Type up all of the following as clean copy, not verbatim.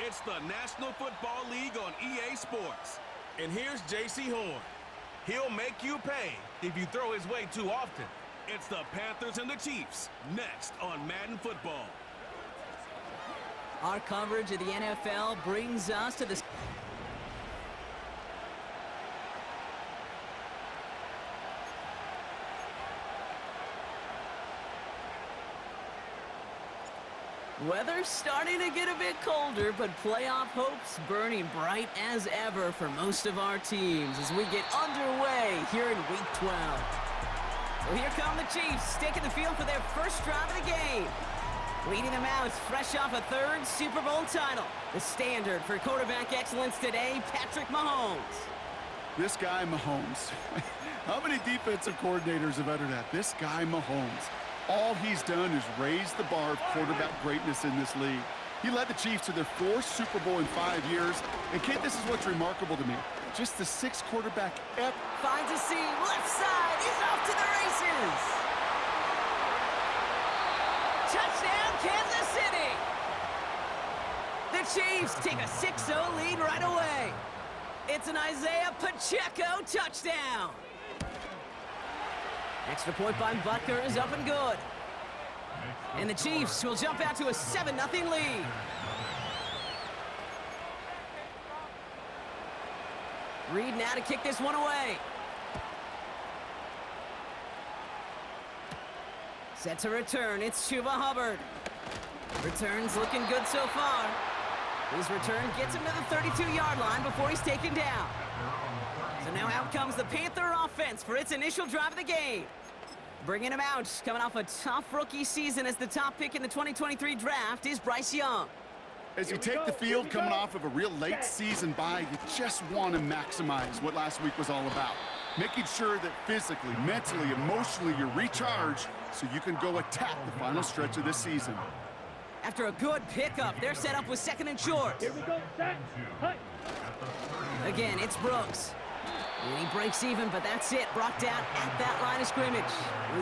It's the National Football League on EA Sports. And here's J.C. Horn. He'll make you pay if you throw his way too often. It's the Panthers and the Chiefs, next on Madden Football. Our coverage of the NFL brings us to the... Weather's starting to get a bit colder, but playoff hopes burning bright as ever for most of our teams as we get underway here in Week 12. Well, here come the Chiefs, taking the field for their first drive of the game. Leading them out, fresh off a third Super Bowl title. The standard for quarterback excellence today, Patrick Mahomes. This guy, Mahomes. How many defensive coordinators have uttered that? This guy, Mahomes. All he's done is raise the bar of quarterback greatness in this league. He led the Chiefs to their 4th Super Bowl in 5 years. And, kid, this is what's remarkable to me. Just the 6th quarterback ever. Finds a seam, left side, he's off to the races. Touchdown, Kansas City. The Chiefs take a 6-0 lead right away. It's an Isaiah Pacheco touchdown. Extra point by Butker is up and good. And the Chiefs will jump out to a 7-0 lead. Reed now to kick this one away. Set to return, it's Chuba Hubbard. Return's looking good so far. His return gets him to the 32-yard line before he's taken down. So now out comes the Panther offense for its initial drive of the game. Bringing him out, coming off a tough rookie season as the top pick in the 2023 draft is Bryce Young. As you take the field coming off of a real late season bye, you just want to maximize what last week was all about. Making sure that physically, mentally, emotionally you're recharged so you can go attack the final stretch of this season. After a good pickup, they're set up with 2nd and short. Here we go, set, cut. Again, it's Brooks. And he breaks even, but that's it. Brought down at that line of scrimmage.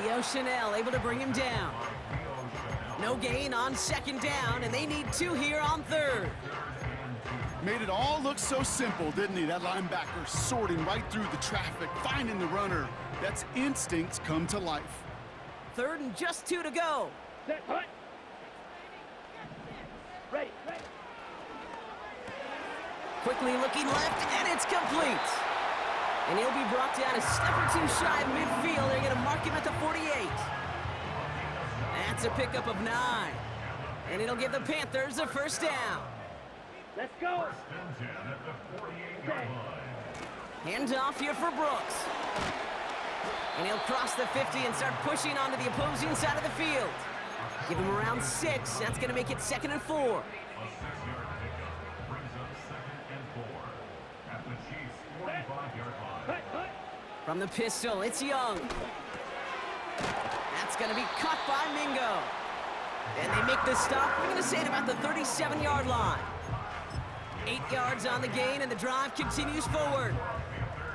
Leo Chanel able to bring him down. No gain on 2nd down, and they need 2 here on 3rd. Made it all look so simple, didn't he? That linebacker sorting right through the traffic, finding the runner. That's instincts come to life. 3rd and just 2 to go. Set, cut. Ready, ready. Quickly looking left, and it's complete. And he'll be brought down a step or 2 shy of midfield. They're going to mark him at the 48. That's a pickup of 9. And it'll give the Panthers a 1st down. Let's go. Hand off here for Brooks. And he'll cross the 50 and start pushing onto the opposing side of the field. Give him around 6. That's going to make it 2nd and 4. From the pistol, it's Young. That's going to be caught by Mingo. And they make the stop, we're going to say at about the 37-yard line. 8 yards on the gain, and the drive continues forward.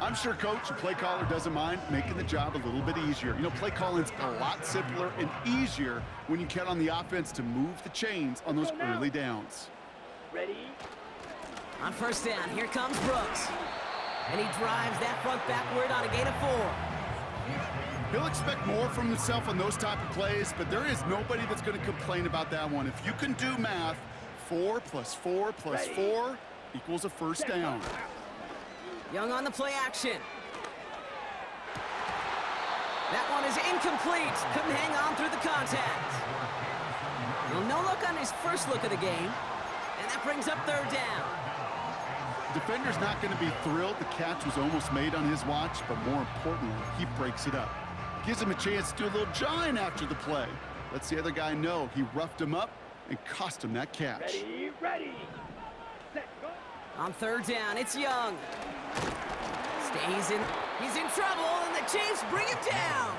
I'm sure coach and play caller doesn't mind making the job a little bit easier. You know, play calling's a lot simpler and easier when you count on the offense to move the chains on those early downs. Ready. On 1st down, here comes Brooks. And he drives that front backward on a gain of 4. He'll expect more from himself on those type of plays, but there is nobody that's going to complain about that one. If you can do math, 4 plus 4 plus 4 equals a 1st down. Young on the play action. That one is incomplete. Couldn't hang on through the contact. Well, no look on his first look of the game. And that brings up 3rd down. Defender's not going to be thrilled the catch was almost made on his watch, but more importantly, he breaks it up. Gives him a chance to do a little jawing after the play. Lets the other guy know he roughed him up and cost him that catch. Ready, ready. Set, go. On 3rd down, it's Young. Stays in. He's in trouble, and the Chiefs bring him down.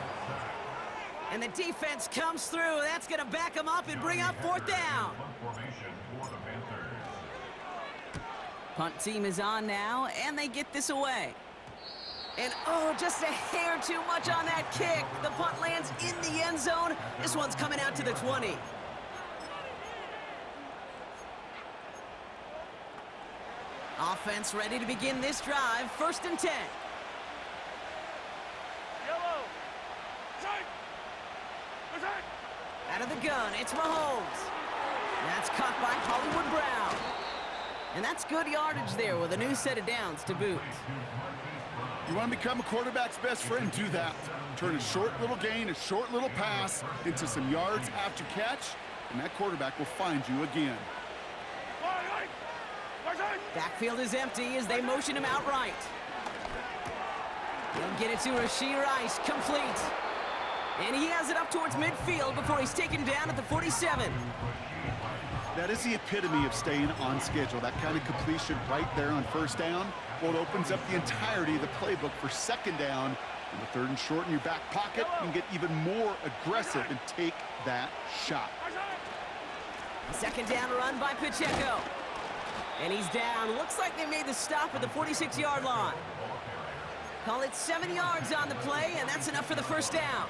And the defense comes through. That's going to back him up and bring up 4th down. Punt team is on now, and they get this away. And, oh, just a hair too much on that kick. The punt lands in the end zone. This one's coming out to the 20. Offense ready to begin this drive. 1st and 10. Out of the gun, it's Mahomes. That's caught by Hollywood Brown. And that's good yardage there with a new set of downs to boot. You want to become a quarterback's best friend? Do that. Turn a short little gain, a short little pass into some yards after catch, and that quarterback will find you again. Backfield is empty as they motion him outright. He'll get it to Rashee Rice, complete. And he has it up towards midfield before he's taken down at the 47. That is the epitome of staying on schedule. That kind of completion right there on 1st down. Well, it opens up the entirety of the playbook for 2nd down. And the 3rd and short in your back pocket, you can get even more aggressive and take that shot. 2nd down run by Pacheco. And he's down. Looks like they made the stop at the 46-yard line. Call it 7 yards on the play, and that's enough for the 1st down.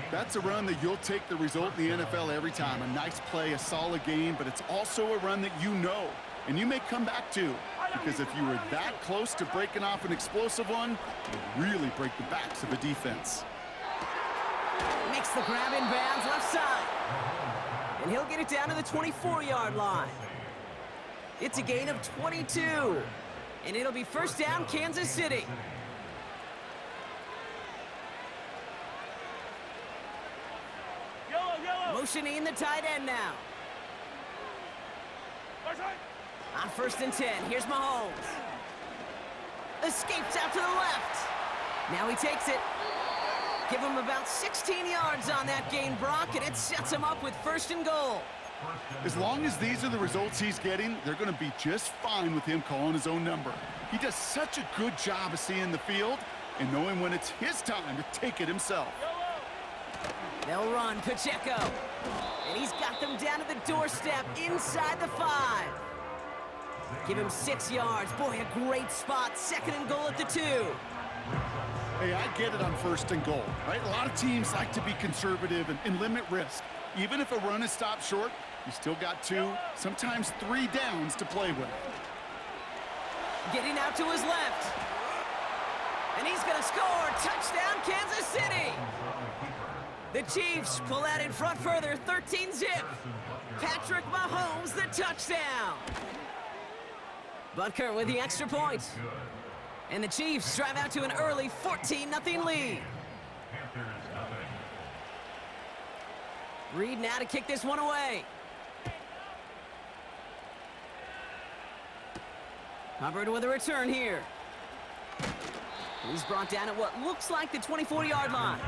That's a run that you'll take the result in the NFL every time. A nice play, a solid game, but it's also a run that you know, and you may come back to. Because if you were that close to breaking off an explosive one, you really break the backs of a defense. Makes the grab in bounds left side. And he'll get it down to the 24-yard line. It's a gain of 22. And it'll be 1st down, Kansas City. Motioning the tight end now. On 1st and 10, here's Mahomes. Escapes out to the left. Now he takes it. Give him about 16 yards on that gain, Brock, and it sets him up with 1st and goal. As long as these are the results he's getting, they're going to be just fine with him calling his own number. He does such a good job of seeing the field and knowing when it's his time to take it himself. They'll run Pacheco. And he's got them down to the doorstep inside the 5. Give him 6 yards. Boy, a great spot. 2nd and goal at the 2. Hey, I get it on 1st and goal, right? A lot of teams like to be conservative and limit risk. Even if a run is stopped short, you still got 2, sometimes 3 downs to play with. Getting out to his left. And he's going to score. Touchdown, Kansas City. The Chiefs pull out in front further, 13-zip. Patrick Mahomes, the touchdown. Butker with the extra point. And the Chiefs drive out to an early 14-0 lead. Reed now to kick this one away. Hubbard with a return here. He's brought down at what looks like the 24-yard line.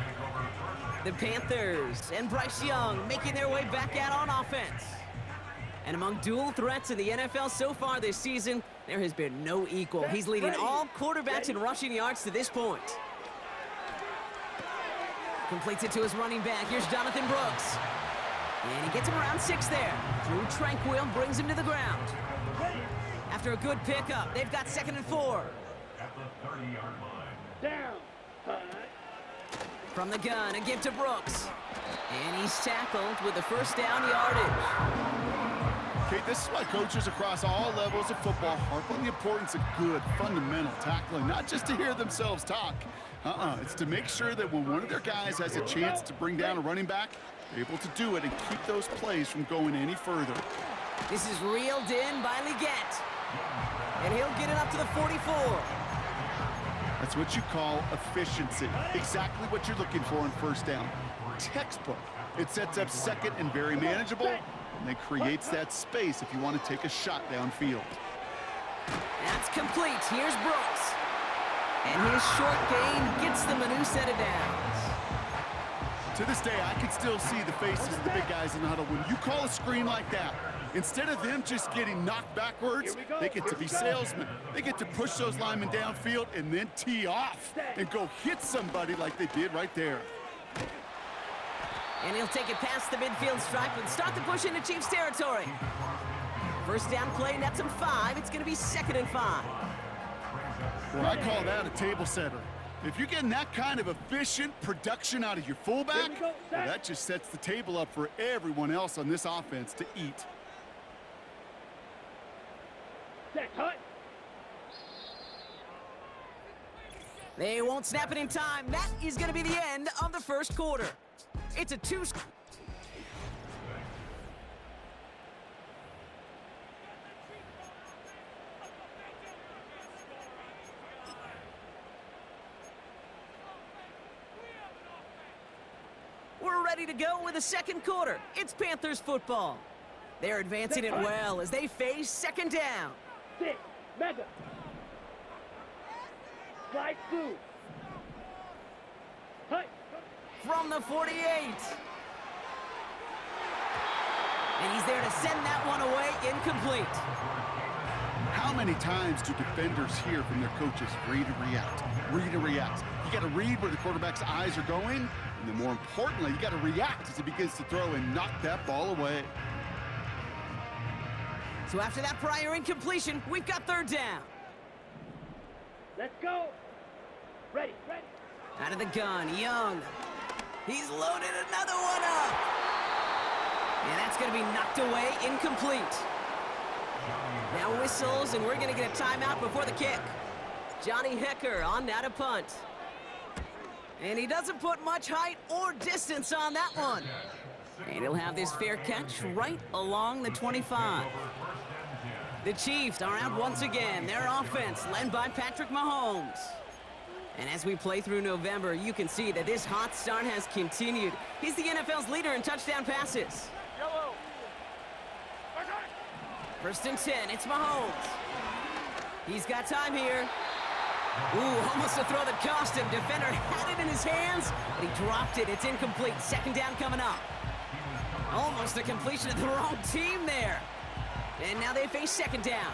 The Panthers and Bryce Young making their way back out on offense. And among dual threats in the NFL so far this season, there has been no equal. He's leading all quarterbacks in rushing yards to this point. Completes it to his running back. Here's Jonathan Brooks. And he gets him around 6 there. Drew Tranquil brings him to the ground. After a good pickup, they've got 2nd and 4. At the 30-yard line. Down. Punt. From the gun, a give to Brooks. And he's tackled with the 1st down yardage. Okay, this is why coaches across all levels of football harp on the importance of good, fundamental tackling, not just to hear themselves talk. It's to make sure that when one of their guys has a chance to bring down a running back, they're able to do it and keep those plays from going any further. This is reeled in by Leggett. And he'll get it up to the 44. That's what you call efficiency. Exactly what you're looking for on 1st down. Textbook. It sets up 2nd and very manageable, and then creates that space if you want to take a shot downfield. That's complete. Here's Brooks. And his short gain gets them a new set of downs. To this day, I can still see the faces of the big guys in the huddle. When you call a screen like that, instead of them just getting knocked backwards, they get to be salesmen. They get to push those linemen downfield and then tee off and go hit somebody like they did right there. And he'll take it past the midfield stripe and start the push into Chiefs territory. 1st down play, nets him 5. It's going to be 2nd and 5. Well, I call that a table setter. If you're getting that kind of efficient production out of your fullback, well, that just sets the table up for everyone else on this offense to eat. Set, cut. They won't snap it in time. That is going to be the end of the first quarter. It's a two... We're ready to go with the second quarter. It's Panthers football. They're advancing it well as they face second down. 6, mega. Slide through. Hi. From the 48. And he's there to send that one away incomplete. How many times do defenders hear from their coaches, read and react, read and react? You got to read where the quarterback's eyes are going, and then more importantly, you got to react as he begins to throw and knock that ball away. So after that prior incompletion, we've got third down. Let's go. Ready, ready. Out of the gun, Young. He's loaded another one up. And that's going to be knocked away, incomplete. Now whistles, and we're going to get a timeout before the kick. Johnny Hecker on that a punt. And he doesn't put much height or distance on that one. And he'll have this fair catch right along the 25. The Chiefs are out once again. Their offense led by Patrick Mahomes. And as we play through November, you can see that this hot start has continued. He's the NFL's leader in touchdown passes. Yellow. First and 10, it's Mahomes. He's got time here. Ooh, almost a throw that cost him. Defender had it in his hands, but he dropped it. It's incomplete. Second down coming up. Almost a completion of the wrong team there. And now they face second down.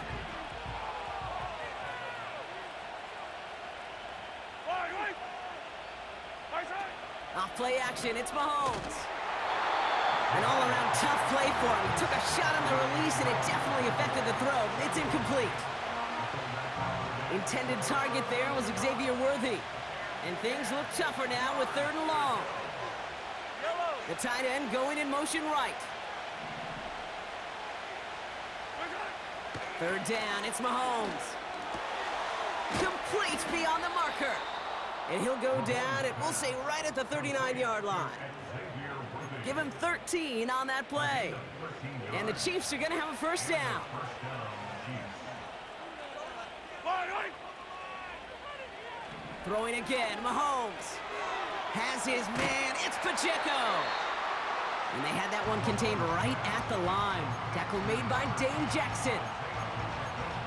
Off play action, it's Mahomes. An all-around tough play for him. He took a shot on the release, and it definitely affected the throw. It's incomplete. Intended target there was Xavier Worthy. And things look tougher now with third and long. The tight end going in motion right. Third down, it's Mahomes. Complete beyond the marker. And he'll go down, and we'll say right at the 39-yard line. Give him 13 on that play. And the Chiefs are going to have a first down. Throwing again, Mahomes. Has his man, it's Pacheco. And they had that one contained right at the line. Tackle made by Dane Jackson.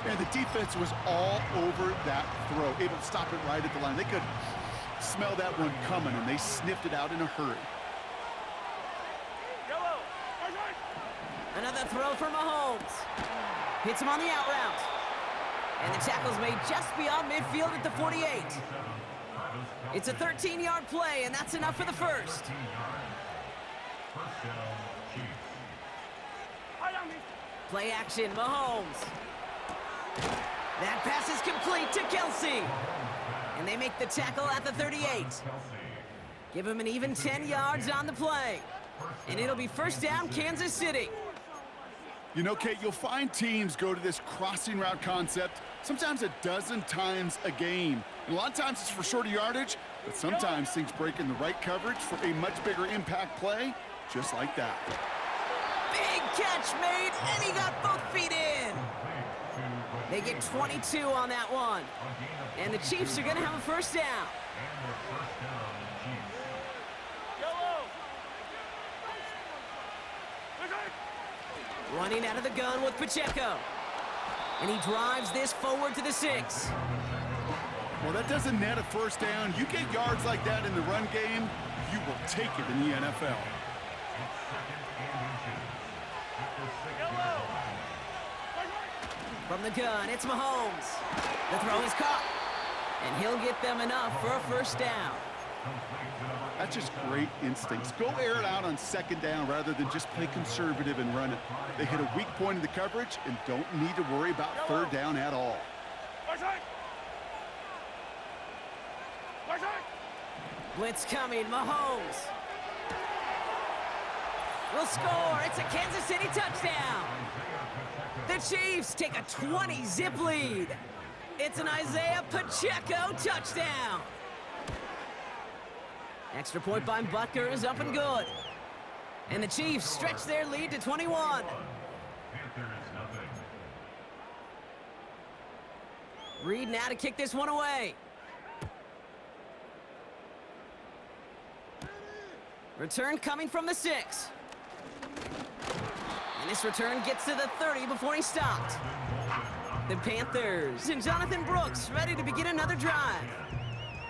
And the defense was all over that throw, able to stop it right at the line. They could smell that one coming, and they sniffed it out in a hurry. Another throw for Mahomes. Hits him on the out route. And the tackle's made just beyond midfield at the 48. It's a 13-yard play, and that's enough for the first. Play action, Mahomes. That pass is complete to Kelsey. And they make the tackle at the 38. Give him an even 10 yards on the play. And it'll be first down, Kansas City. You know, Kate, you'll find teams go to this crossing route concept sometimes a dozen times a game. And a lot of times it's for shorter yardage, but sometimes things break in the right coverage for a much bigger impact play, just like that. Big catch made, and he got both feet in. They get 22 on that one. And the Chiefs are going to have a first down. Running out of the gun with Pacheco. And he drives this forward to the 6. Well, that doesn't net a first down. You get yards like that in the run game, you will take it in the NFL. From the gun, it's Mahomes. The throw is caught. And he'll get them enough for a first down. That's just great instincts. Go air it out on second down rather than just play conservative and run it. They hit a weak point in the coverage and don't need to worry about third down at all. Blitz coming, Mahomes. Will score. It's a Kansas City touchdown. The Chiefs take a 20-zip lead. It's an Isaiah Pacheco touchdown. Extra point by Butker is up and good. And the Chiefs stretch their lead to 21. Panthers nothing. Reed now to kick this one away. Return coming from the 6. And this return gets to the 30 before he stopped. The Panthers and Jonathan Brooks ready to begin another drive.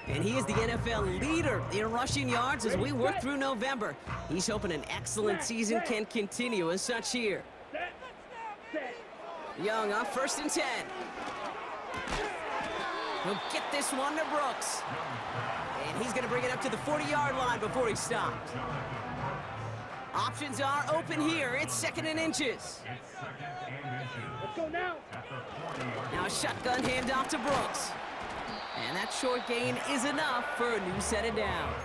And he is the NFL leader in rushing yards as we work through November. He's hoping an excellent season can continue as such here. Young on 1st and 10. He'll get this one to Brooks. And he's going to bring it up to the 40-yard line before he stops. Options are open here. It's 2nd and inches. Let's go now. Now a shotgun handoff to Brooks. And that short gain is enough for a new set of downs.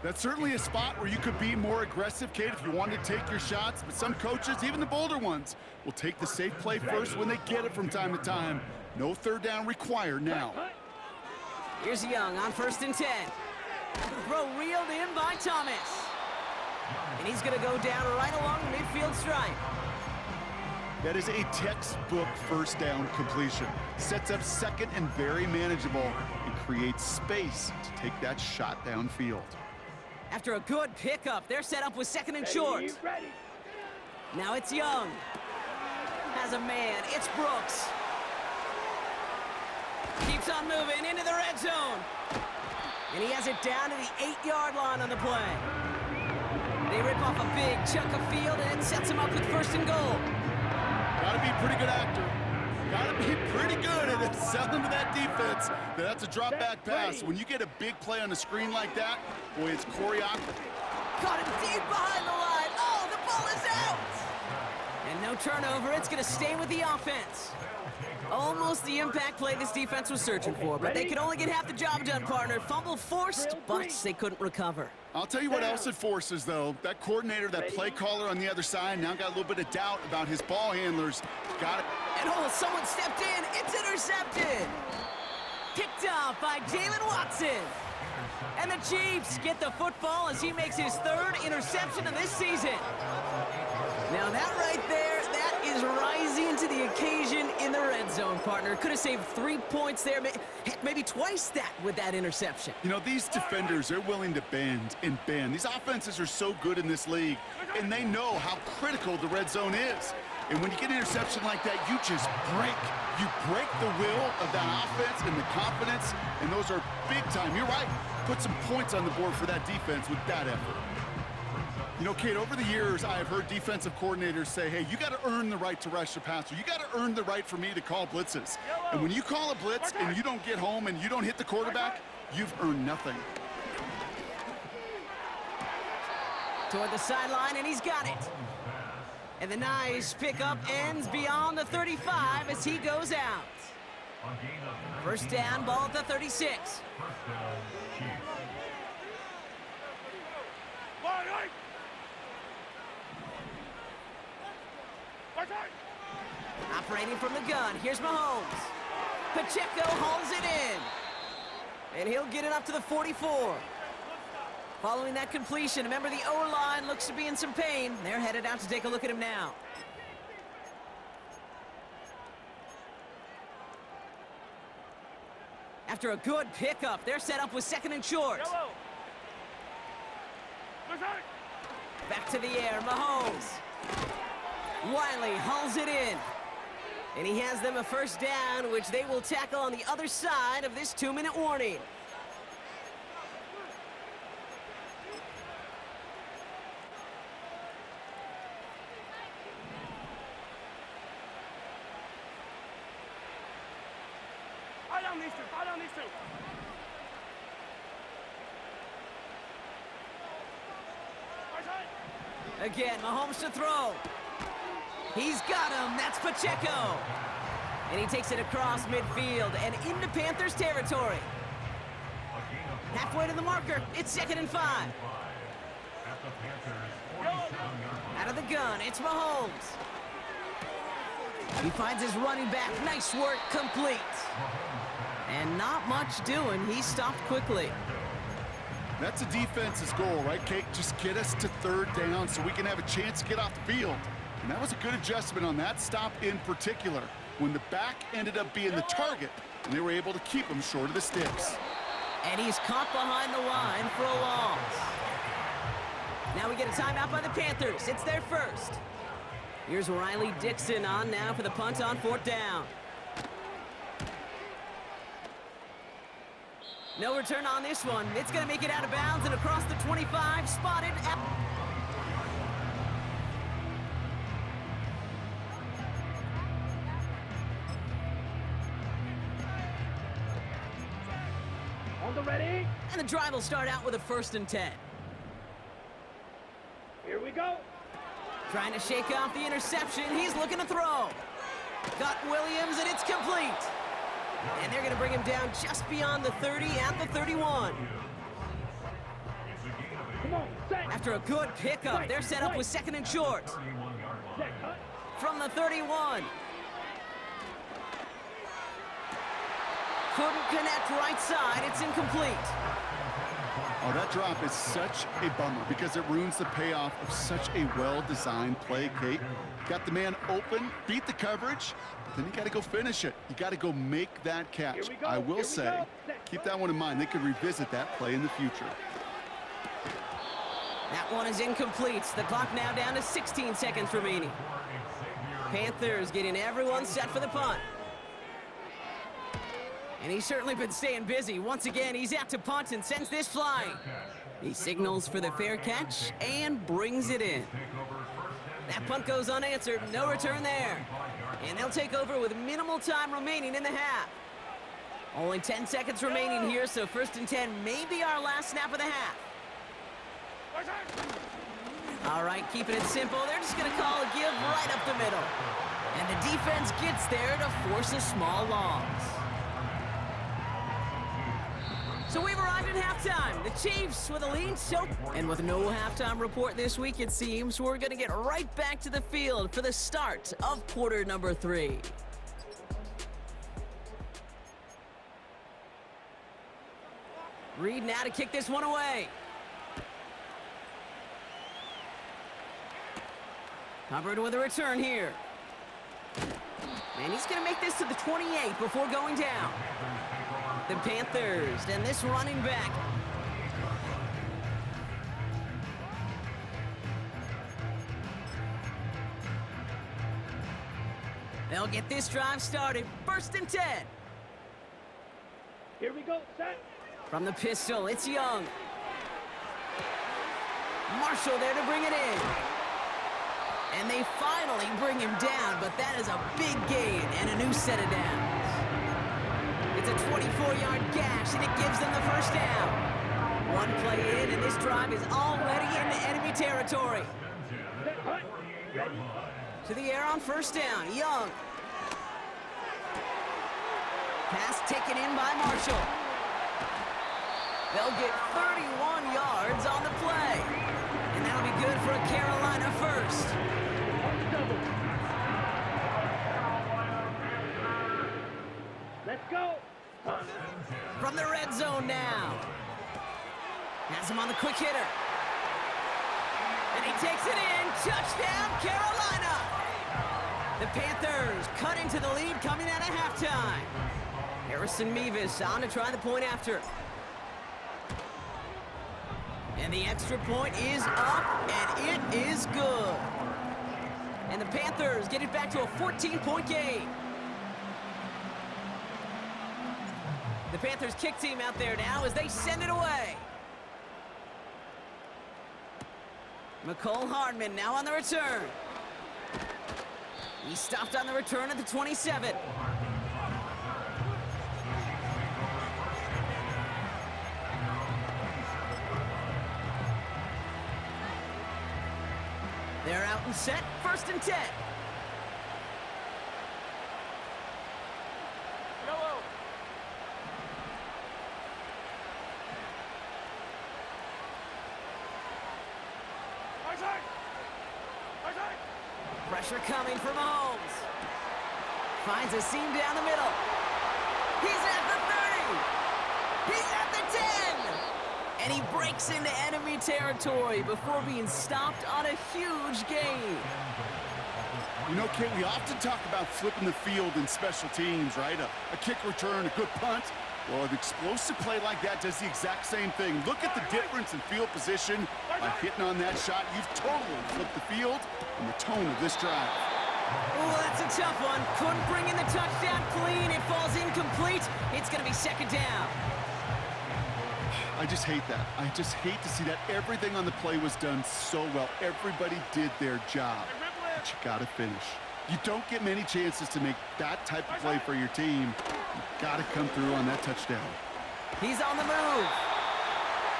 That's certainly a spot where you could be more aggressive, Kate, if you wanted to take your shots. But some coaches, even the bolder ones, will take the safe play first when they get it from time to time. No 3rd down required now. Here's Young on 1st and 10. Throw reeled in by Thomas. And he's going to go down right along the midfield stripe. That is a textbook 1st down completion. Sets up 2nd and very manageable and creates space to take that shot downfield. After a good pickup, they're set up with 2nd and short. Ready. Now it's Young. Has a man. It's Brooks. Keeps on moving into the red zone. And he has it down to the 8-yard line on the play. They rip off a big chunk of field, and it sets him up with 1st and goal. Gotta be a pretty good actor. Gotta be pretty good at selling to that defense. That's a drop back pass. When you get a big play on the screen like that, boy, it's choreography. Caught him deep behind the line. Oh, the ball is out. And no turnover. It's going to stay with the offense. Almost the impact play this defense was searching for, but they could only get half the job done, partner. Fumble forced, but they couldn't recover. I'll tell you what else it forces, though. That coordinator, that play caller on the other side, now got a little bit of doubt about his ball handlers. Got it. And oh, someone stepped in. It's intercepted. Picked off by Jalen Watson. And the Chiefs get the football as he makes his 3rd interception of this season. Now that right there, that is rising to the occasion in the red zone, partner. Could have saved 3 points there, maybe twice that with that interception. You know, these defenders, they're willing to bend and bend. These offenses are so good in this league, and they know how critical the red zone is. And when you get an interception like that, you just break. You break the will of that offense and the confidence, and those are big time. You're right. Put some points on the board for that defense with that effort. You know, Kate, over the years, I have heard defensive coordinators say, hey, you got to earn the right to rush the passer. You got to earn the right for me to call blitzes. And when you call a blitz and you don't get home and you don't hit the quarterback, you've earned nothing. Toward the sideline, and he's got it. And the nice pickup ends beyond the 35 as he goes out. 1st down, ball at the 36. Operating from the gun, here's Mahomes. Pacheco hauls it in. And he'll get it up to the 44. Following that completion, remember the O-line looks to be in some pain. They're headed out to take a look at him now. After a good pickup, they're set up with 2nd and short. Back to the air, Mahomes. Wiley hauls it in. And he has them a 1st down, which they will tackle on the other side of this 2-minute warning. Fall down these two. Again, Mahomes to throw. He's got him. That's Pacheco. And he takes it across midfield and into Panthers territory. Halfway to the marker. It's 2nd and 5. Out of the gun, it's Mahomes. He finds his running back. Nice work, complete. And not much doing. He stopped quickly. That's a defense's goal, right, Kate? Just get us to third down so we can have a chance to get off the field. And that was a good adjustment on that stop in particular, when the back ended up being the target, and they were able to keep him short of the sticks. And he's caught behind the line for a loss. Now we get a timeout by the Panthers. It's their first. Here's Riley Dixon on now for the punt on 4th down. No return on this one. It's going to make it out of bounds and across the 25, spotted. On the ready. And the drive will start out with a 1st and 10. Here we go. Trying to shake off the interception. He's looking to throw. Got Williams, and it's complete. And they're going to bring him down just beyond the 30 at the 31. Come on, set. After a good pickup, they're set up with 2nd and short. Set, cut. From the 31. Couldn't connect right side. It's incomplete. Oh, that drop is such a bummer because it ruins the payoff of such a well-designed play, Kate. Got the man open, beat the coverage, but then you got to go finish it. You got to go make that catch. I will say, keep that one in mind. They could revisit that play in the future. That one is incomplete. The clock now down to 16 seconds remaining. Panthers getting everyone set for the punt. And he's certainly been staying busy. Once again, he's out to punt and sends this flying. He signals for the fair catch and brings it in. That punt goes unanswered. No return there. And they'll take over with minimal time remaining in the half. Only 10 seconds remaining here, so 1st and 10 may be our last snap of the half. All right, keeping it simple. They're just going to call a give right up the middle. And the defense gets there to force a small loss. So we've arrived at halftime. The Chiefs with a lead, and with no halftime report this week, it seems, we're going to get right back to the field for the start of quarter number 3. Reed now to kick this one away. Hubbard with a return here. And he's going to make this to the 28 before going down. The Panthers, and this running back. They'll get this drive started. 1st and 10. Here we go, set. From the pistol, it's Young. Marshall there to bring it in. And they finally bring him down, but that is a big gain and a new set of downs. It's a 24-yard gash, and it gives them the 1st down. One play in, and this drive is already into enemy territory. Set, cut. Ready. To the air on 1st down, Young. Pass taken in by Marshall. They'll get 31 yards on the play. And that'll be good for a Carolina 1st. Let's go. From the red zone now. Has him on the quick hitter. And he takes it in. Touchdown, Carolina. The Panthers cut into the lead coming out of halftime. Harrison Mevis on to try the point after. And the extra point is up, and it is good. And the Panthers get it back to a 14-point game. The Panthers kick team out there now as they send it away. McCole Hardman now on the return. He stopped on the return at the 27. They're out and set, 1st and 10. Pressure coming from Mahomes. Finds a seam down the middle. He's at the 30. He's at the 10. And he breaks into enemy territory before being stopped on a huge gain. You know, Kate, we often talk about flipping the field in special teams, right? A kick return, a good punt. Well, an explosive play like that does the exact same thing. Look at the difference in field position. By hitting on that shot, you've totally flipped the field and the tone of this drive. Oh, that's a tough one. Couldn't bring in the touchdown clean. It falls incomplete. It's going to be second down. I just hate that. I just hate to see that. Everything on the play was done so well. Everybody did their job. But you got to finish. You don't get many chances to make that type of play for your team. You got to come through on that touchdown. He's on the move.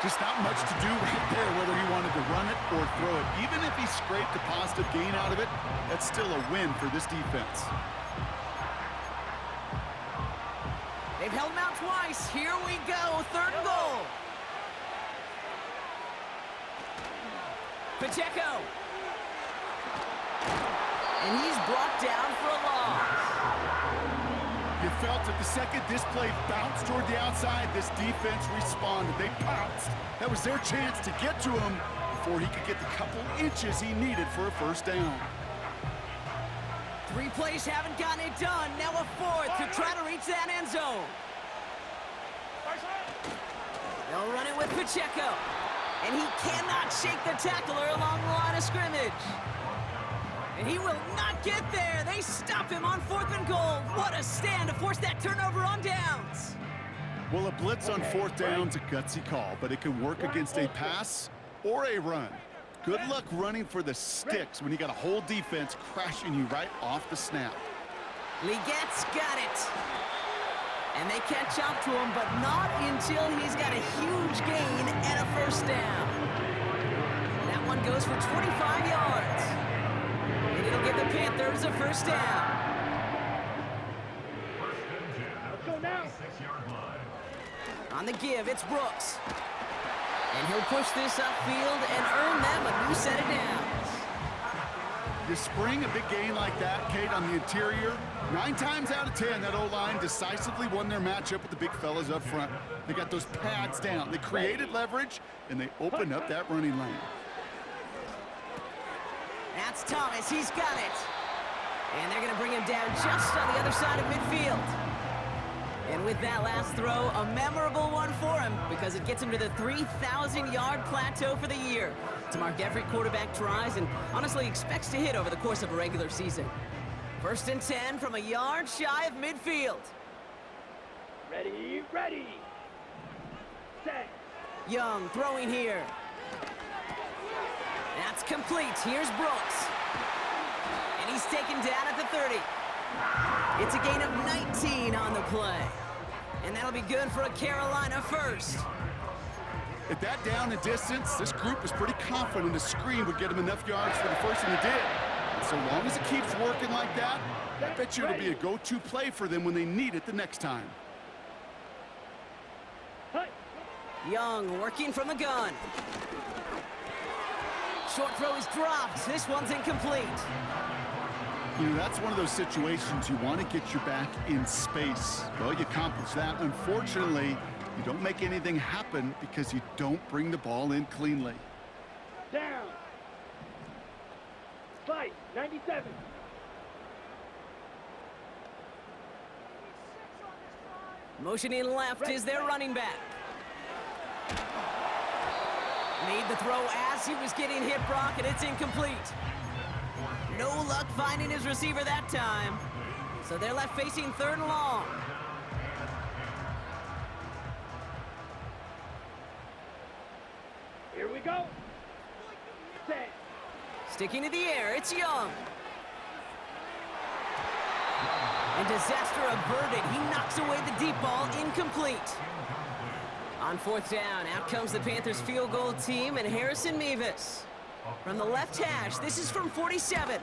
Just not much to do right there, whether he wanted to run it or throw it. Even if he scraped a positive gain out of it, that's still a win for this defense. They've held him out twice. Here we go. Third and goal. Pacheco. And he's brought down for a loss. You felt at the second this play bounced toward the outside, this defense responded. They pounced. That was their chance to get to him before he could get the couple inches he needed for a first down. 3 plays haven't gotten it done. Now a fourth to try to reach that end zone. They'll run it with Pacheco. And he cannot shake the tackler along the line of scrimmage. And he will not get there. They stop him on 4th and goal. What a stand to force that turnover on downs. Well, a blitz on 4th down's a gutsy call, but it can work against a pass or a run. Good luck running for the sticks when you got a whole defense crashing you right off the snap. Ligette's got it. And they catch up to him, but not until he's got a huge gain and a first down. That one goes for 25 yards. And it'll give the Panthers a first down. Let's go now. 6-yard line. On the give, it's Brooks. And he'll push this upfield and earn them a new set of downs. You spring a big gain like that, Kate, on the interior, 9 times out of 10, that O-line decisively won their matchup with the big fellas up front. They got those pads down. They created leverage, and they opened up that running lane. That's Thomas. He's got it. And they're going to bring him down just on the other side of midfield. And with that last throw, a memorable one for him because it gets him to the 3,000-yard plateau for the year to mark every quarterback tries and honestly expects to hit over the course of a regular season. 1st and 10 from a yard shy of midfield. Ready, ready. Set. Young throwing here. That's complete. Here's Brooks. And he's taken down at the 30. It's a gain of 19 on the play. And that'll be good for a Carolina first. At that down and distance, this group was pretty confident a screen would get him enough yards for the first, and it did. And so long as it keeps working like that, I bet you it'll be a go-to play for them when they need it the next time. Hut. Young working from the gun. Short throw is dropped. This one's incomplete. You know, that's one of those situations you want to get your back in space. Well, you accomplish that. Unfortunately, you don't make anything happen because you don't bring the ball in cleanly. Down. Fight. 97. Motioning left is their running back. Made the throw as he was getting hit, Brock, and it's incomplete. No luck finding his receiver that time. So they're left facing 3rd and long. Here we go. Set. Sticking to the air, it's Young. And disaster averted. He knocks away the deep ball, incomplete. On 4th down, out comes the Panthers field goal team and Harrison Mevis. From the left hash, this is from 47.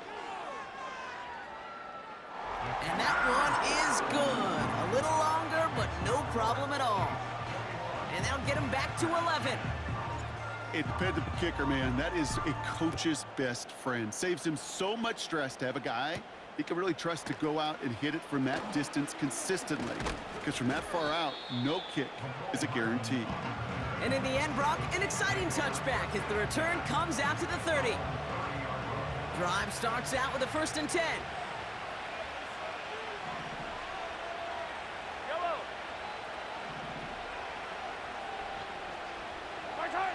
And that one is good. A little longer, but no problem at all. And that'll get him back to 11. A dependable kicker, man. That is a coach's best friend. Saves him so much stress to have a guy he can really trust to go out and hit it from that distance consistently. Because from that far out, no kick is a guarantee. And in the end, Brock, an exciting touchback as the return comes out to the 30. Drive starts out with a 1st and 10.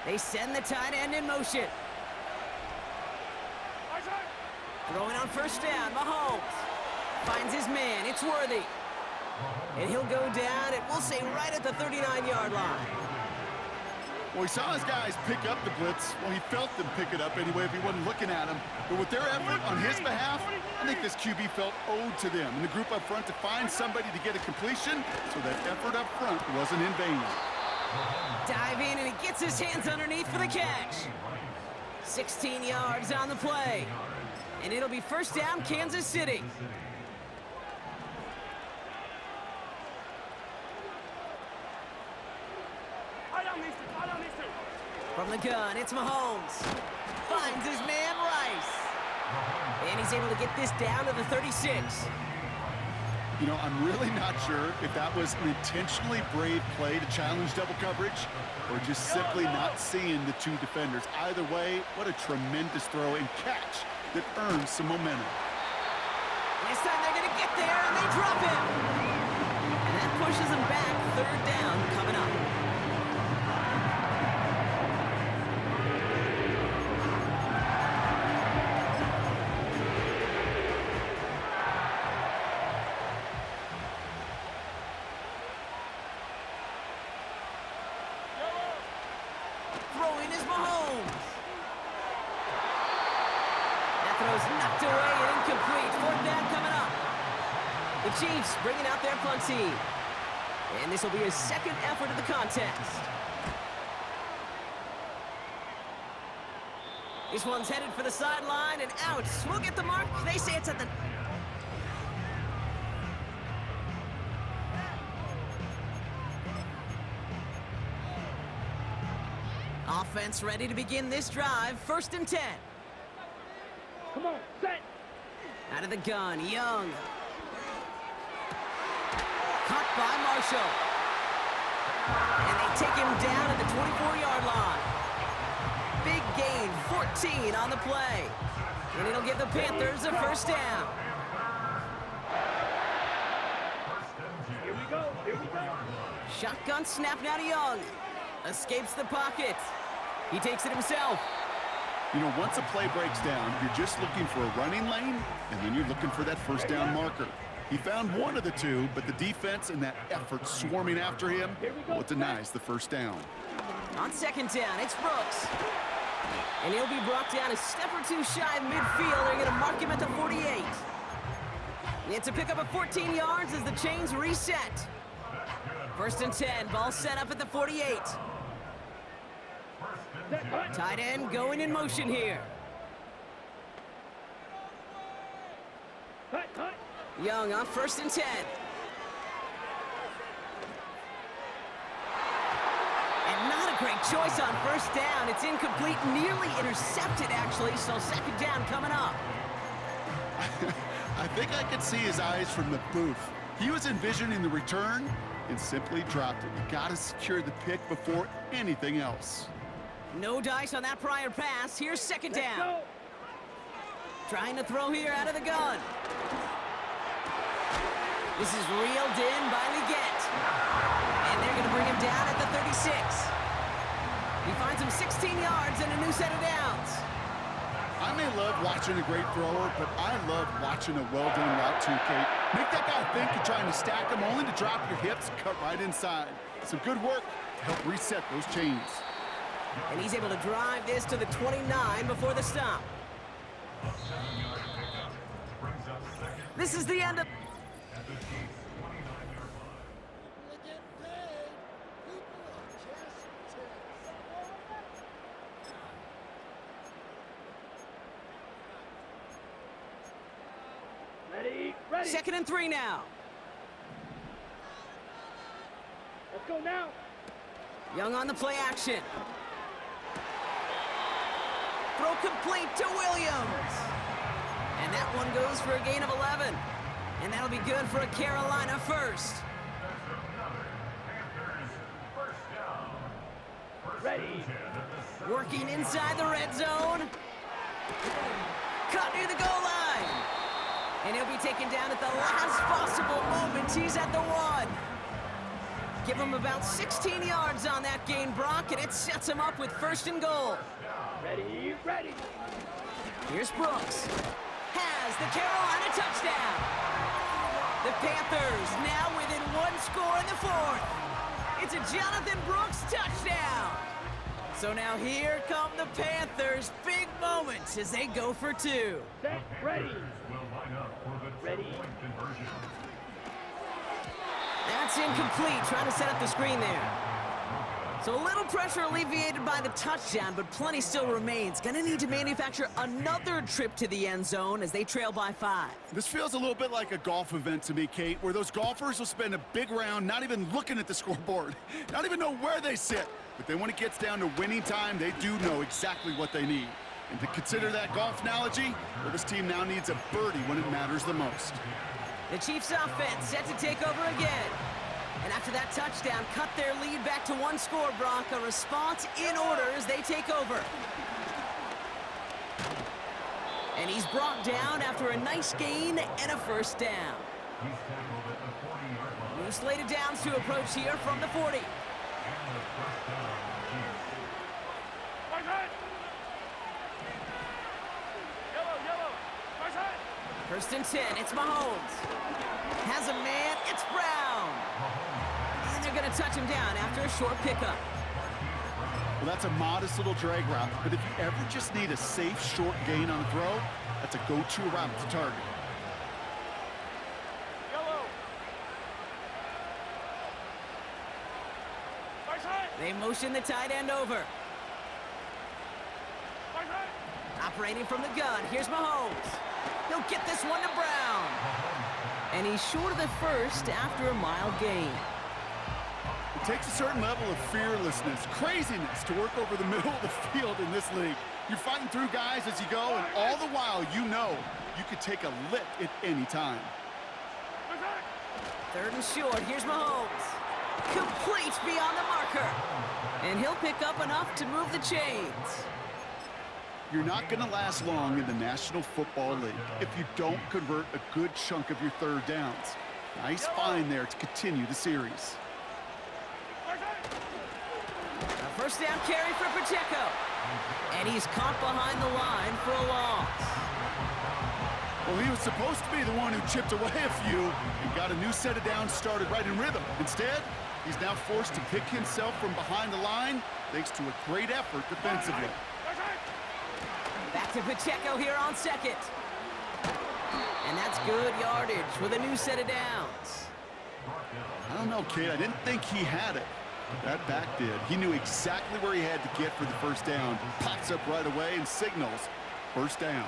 They send the tight end in motion. Throwing on 1st down, Mahomes finds his man, it's Worthy. And he'll go down, and we'll say right at the 39-yard line. Well, he saw his guys pick up the blitz. Well, he felt them pick it up anyway if he wasn't looking at him. But with their effort on his behalf, I think this QB felt owed to them and the group up front to find somebody to get a completion, so that effort up front wasn't in vain. Dive in, and he gets his hands underneath for the catch. 16 yards on the play. And it'll be 1st down, Kansas City. From the gun, it's Mahomes. Finds his man, Rice. And he's able to get this down to the 36. You know, I'm really not sure if that was an intentionally brave play to challenge double coverage or just simply not seeing the two defenders. Either way, what a tremendous throw and catch that earns some momentum. This time they're going to get there, and they drop him. And that pushes them back. 3rd down coming up. Throwing is Mahomes. That throw's knocked away and incomplete. 4th down coming up. The Chiefs bringing out their punt team. And this will be his 2nd effort of the contest. This one's headed for the sideline and out. We'll get the mark. They say it's at the... Offense ready to begin this drive. 1st and 10. Come on, set. Out of the gun, Young. Cut by Marshall. And they take him down at the 24-yard line. Big gain, 14 on the play. And it'll give the Panthers a 1st down. Here we go, here we go. Shotgun snap now to Young. Escapes the pocket. He takes it himself. You know, once a play breaks down, you're just looking for a running lane, and then you're looking for that 1st down marker. He found one of the two, but the defense and that effort swarming after him, well, it denies the 1st down. On 2nd down, it's Brooks. And he'll be brought down a step or two shy of midfield. They're going to mark him at the 48. It's a pickup of 14 yards as the chains reset. 1st and 10, ball set up at the 48. Tight end going in motion here. Cut. Young on 1st and 10. And not a great choice on 1st down. It's incomplete, nearly intercepted actually, so 2nd down coming up. I think I could see his eyes from the booth. He was envisioning the return and simply dropped it. You gotta secure the pick before anything else. No dice on that prior pass. Here's 2nd Let's down. go. Trying to throw here out of the gun. This is reeled in by Leggett. And they're going to bring him down at the 36. He finds him 16 yards and a new set of downs. I may love watching a great thrower, but I love watching a well-done route too, Kate. Make that guy think you're trying to stack him, only to drop your hips and cut right inside. Some good work to help reset those chains. And he's able to drive this to the 29 before the stop. This is the end of... Ready. 2nd and 3 now. Let's go now. Young on the play action. Throw complete to Williams. And And that one goes for a gain of 11. And that'll be good for a Carolina first. Ready. Working inside the red zone. Cut near the goal line. And he'll be taken down at the last possible moment. He's at the 1. Give him about 16 yards on that gain, Brock, and it sets him up with 1st and goal. Ready, ready. Here's Brooks. Has the Carolina touchdown. The Panthers now within 1 score in the 4th. It's a Jonathan Brooks touchdown. So now here come the Panthers. Big moments as they go for 2. Set, ready. Ready. That's incomplete. Trying to set up the screen there. So a little pressure alleviated by the touchdown, but plenty still remains. Gonna need to manufacture another trip to the end zone as they trail by 5. This feels a little bit like a golf event to me, Kate, where those golfers will spend a big round not even looking at the scoreboard, not even know where they sit. But then when it gets down to winning time, they do know exactly what they need. And to consider that golf analogy, well, this team now needs a birdie when it matters the most. The Chiefs offense set to take over again. And after that touchdown, cut their lead back to 1 score, Brock. A response in order as they take over. And he's brought down after a nice gain and a 1st down. New slated downs to approach here from the 40. First and 10, it's Mahomes. Has a man, it's Brown. And they're gonna touch him down after a short pickup. Well, that's a modest little drag route, but if you ever just need a safe, short gain on a throw, that's a go-to route to target. They motion the tight end over. Operating from the gun, here's Mahomes. He'll get this one to Brown. And he's short of the 1st after a mild gain. It takes a certain level of fearlessness, craziness to work over the middle of the field in this league. You're fighting through guys as you go, and all the while you know you could take a lick at any time. 3rd and short, here's Mahomes. Complete beyond the marker. And he'll pick up enough to move the chains. You're not going to last long in the National Football League if you don't convert a good chunk of your 3rd downs. Nice find there to continue the series. A 1st down carry for Pacheco. And he's caught behind the line for a loss. Well, he was supposed to be the one who chipped away a few and got a new set of downs started right in rhythm. Instead, he's now forced to pick himself from behind the line thanks to a great effort defensively. Back to Pacheco here on 2nd. And that's good yardage with a new set of downs. I don't know, Kate. I didn't think he had it. That back did. He knew exactly where he had to get for the 1st down. Pops up right away and signals 1st down.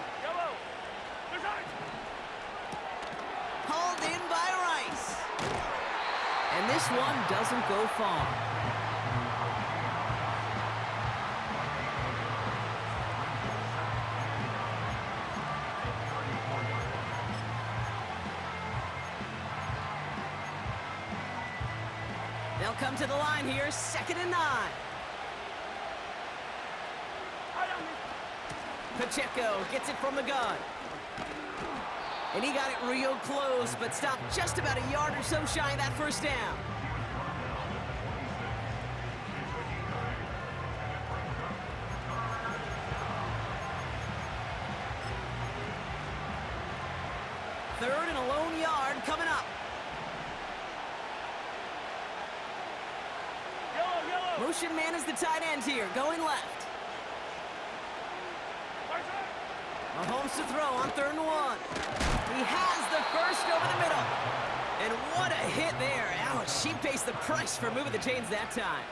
Hauled in by Rice. And this one doesn't go far. They'll come to the line here, 2nd and 9. Pacheco gets it from the gun. And he got it real close, but stopped just about a yard or so shy of that 1st down. Third and a lone yard coming up. Motion man is the tight end here, going left. Mahomes to throw on 3rd and 1. He has the 1st over the middle. And what a hit there. Ouch, she pays the price for moving the chains that time.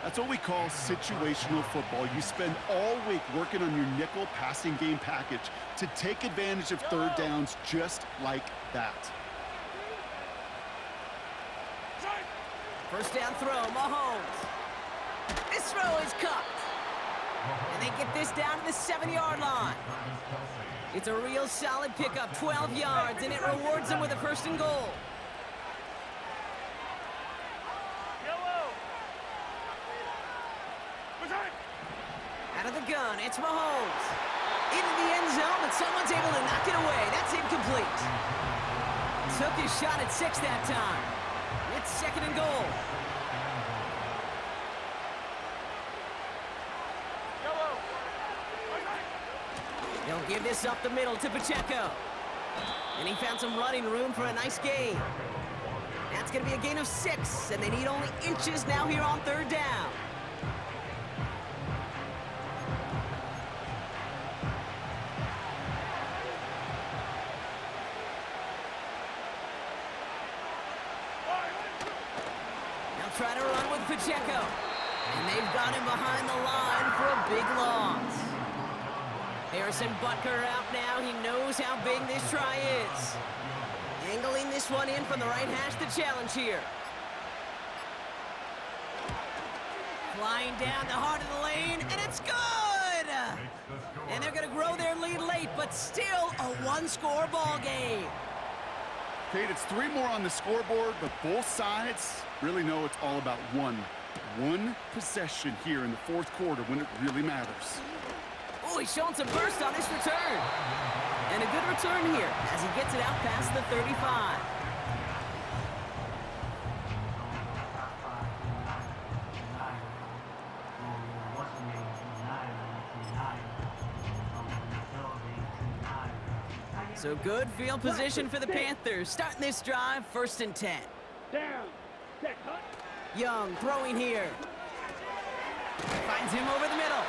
That's what we call situational football. You spend all week working on your nickel passing game package to take advantage of 3rd downs just like that. 1st down throw, Mahomes. This throw is cut. And they get this down to the 7-yard line. It's a real solid pickup, 12 yards, and it rewards them with a 1st and goal. Out of the gun, it's Mahomes. Into the end zone, but someone's able to knock it away. That's incomplete. Took his shot at 6 that time. It's 2nd and goal. They'll give this up the middle to Pacheco. And he found some running room for a nice gain. That's going to be a gain of 6, and they need only inches now here on 3rd down. They'll try to run with Pacheco. And they've got him behind the line for a big loss. Harrison Butker out now. He knows how big this try is. Angling this one in from the right hash, the challenge here. Flying down the heart of the lane, and it's good! And they're going to grow their lead late, but still a 1-score ball game. Kate, it's 3 more on the scoreboard, but both sides really know it's all about one possession here in the 4th quarter when it really matters. Oh, he's showing some burst on this return. And a good return here as he gets it out past the 35. So good field position for the Panthers. Starting this drive, 1st and 10. Down. Set. Hut. Young throwing here. Finds him over the middle.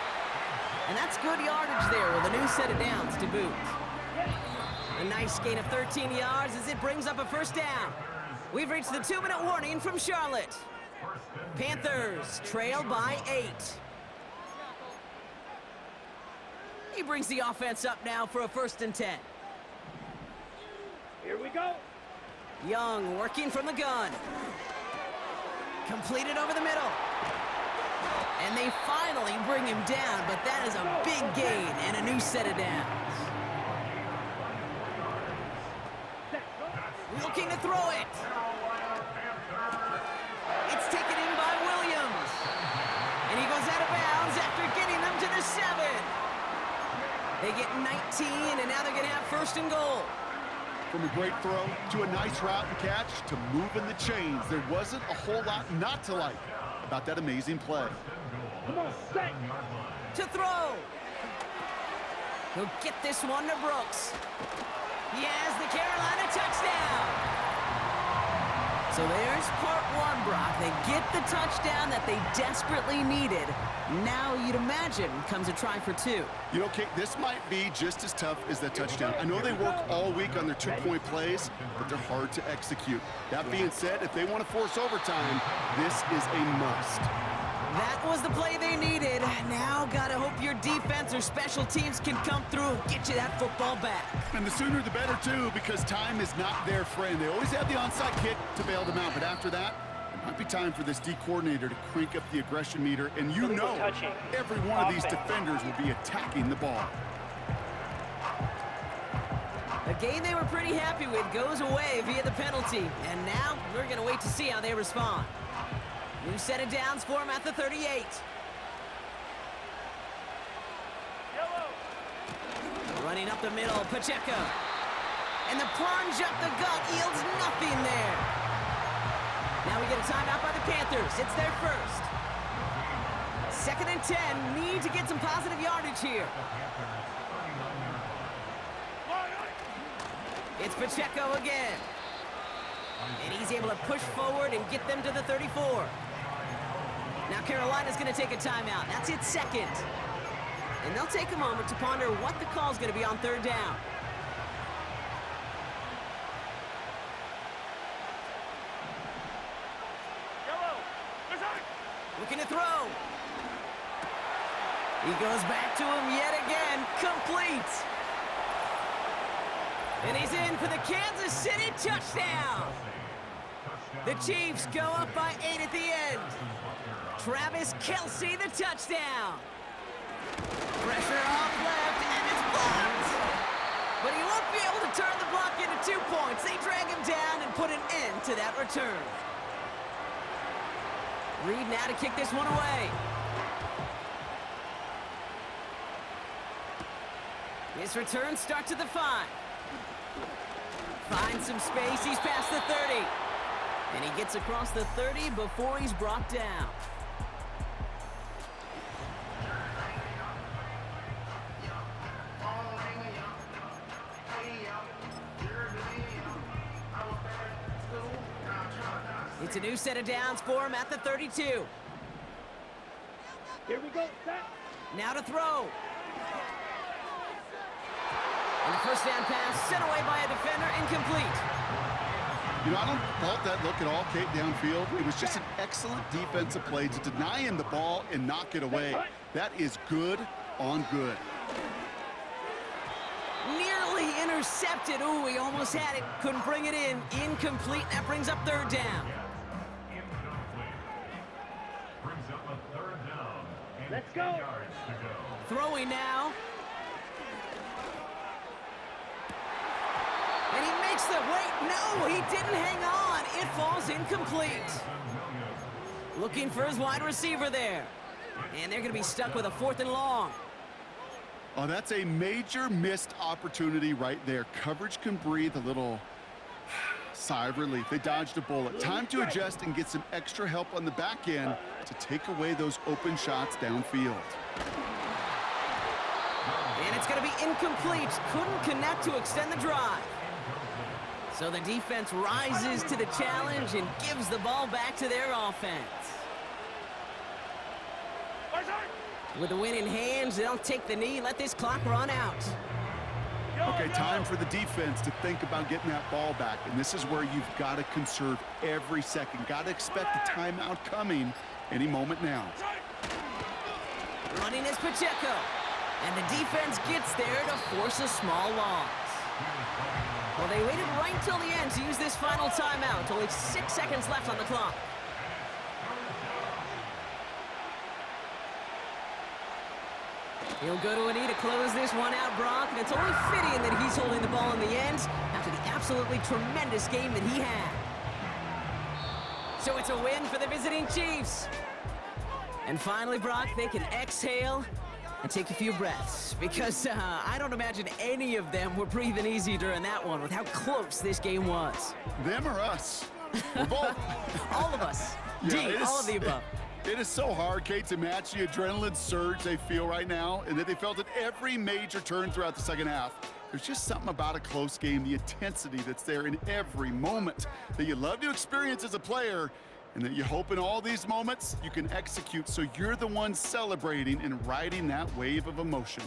And that's good yardage there with a new set of downs to boot. A nice gain of 13 yards as it brings up a 1st down. We've reached the 2-minute warning from Charlotte. Panthers trail by 8. He brings the offense up now for a 1st and 10. Here we go. Young working from the gun. Completed over the middle. And they finally bring him down, but that is a big gain and a new set of downs. Looking to throw it. It's taken in by Williams. And he goes out of bounds after getting them to the 7. They get 19, and now they're going to have 1st and goal. From a great throw to a nice route and catch to moving the chains, there wasn't a whole lot not to like about that amazing play. Come on, set. To throw. He'll get this one to Brooks. He has the Carolina touchdown. So there's part 1, Brock. They get the touchdown that they desperately needed. Now, you'd imagine, comes a try for 2. You know, Kate, this might be just as tough as that touchdown. I know they work all week on their 2-point plays, but they're hard to execute. That being said, if they want to force overtime, this is a must. That was the play they needed. Now, gotta hope your defense or special teams can come through and get you that football back. And the sooner the better, too, because time is not their friend. They always have the onside kick to bail them out, but after that, it might be time for this D coordinator to crank up the aggression meter, and you know every one of these defenders will be attacking the ball. A game they were pretty happy with goes away via the penalty, and now we're going to wait to see how they respond. New set of downs for him at the 38. Running up the middle, Pacheco. And the plunge up the gut yields nothing there. Now we get a timeout by the Panthers. It's their 1st. 2nd and 10. Need to get some positive yardage here. It's Pacheco again. And he's able to push forward and get them to the 34. Now Carolina's going to take a timeout. That's its 2nd. And they'll take a moment to ponder what the call's going to be on 3rd down. Looking to throw. He goes back to him yet again. Complete. And he's in for the Kansas City touchdown. The Chiefs go up by 8 at the end. Travis Kelce, the touchdown. Pressure off left, and it's blocked. But he won't be able to turn the block into 2 points. They drag him down and put an end to that return. Reed now to kick this one away. His return starts at the 5. Finds some space, he's past the 30. And he gets across the 30 before he's brought down. It's a new set of downs for him at the 32. Here we go, set. Now to throw. And the first down pass sent away by a defender, incomplete. You know, I don't fault that look at all, Kate, downfield. It was just an excellent defensive play to deny him the ball and knock it away. That is good on good. Nearly intercepted. Ooh, he almost had it. Couldn't bring it in. Incomplete. That brings up third down. Incomplete. Brings up a third down. And Let's 10 go. yards to go. Throwing now. And he makes the wait. No, he didn't hang on. It falls incomplete. Looking for his wide receiver there. And they're going to be stuck with a 4th and long. Oh, that's a major missed opportunity right there. Coverage can breathe a little sigh of relief. They dodged a bullet. Time to adjust and get some extra help on the back end to take away those open shots downfield. And it's going to be incomplete. Couldn't connect to extend the drive. So the defense rises to the challenge and gives the ball back to their offense. With the win in hands, they'll take the knee, let this clock run out. Okay, time for the defense to think about getting that ball back. And this is where you've got to conserve every second. Got to expect the timeout coming any moment now. Running is Pacheco. And the defense gets there to force a small loss. Well, they waited right until the end to use this final timeout. Only 6 seconds left on the clock. He'll go to a knee to close this one out, Brock, and it's only fitting that he's holding the ball in the end after the absolutely tremendous game that he had. So it's a win for the visiting Chiefs. And finally, Brock, they can exhale and take a few breaths, because I don't imagine any of them were breathing easy during that one with how close this game was. Them or us? We're both. All of us. Yeah, D, all of the above. It is so hard, Kate, to match the adrenaline surge they feel right now, and that they felt at every major turn throughout the second half. There's just something about a close game, the intensity that's there in every moment that you love to experience as a player, and that you hope in all these moments you can execute so you're the one celebrating and riding that wave of emotion.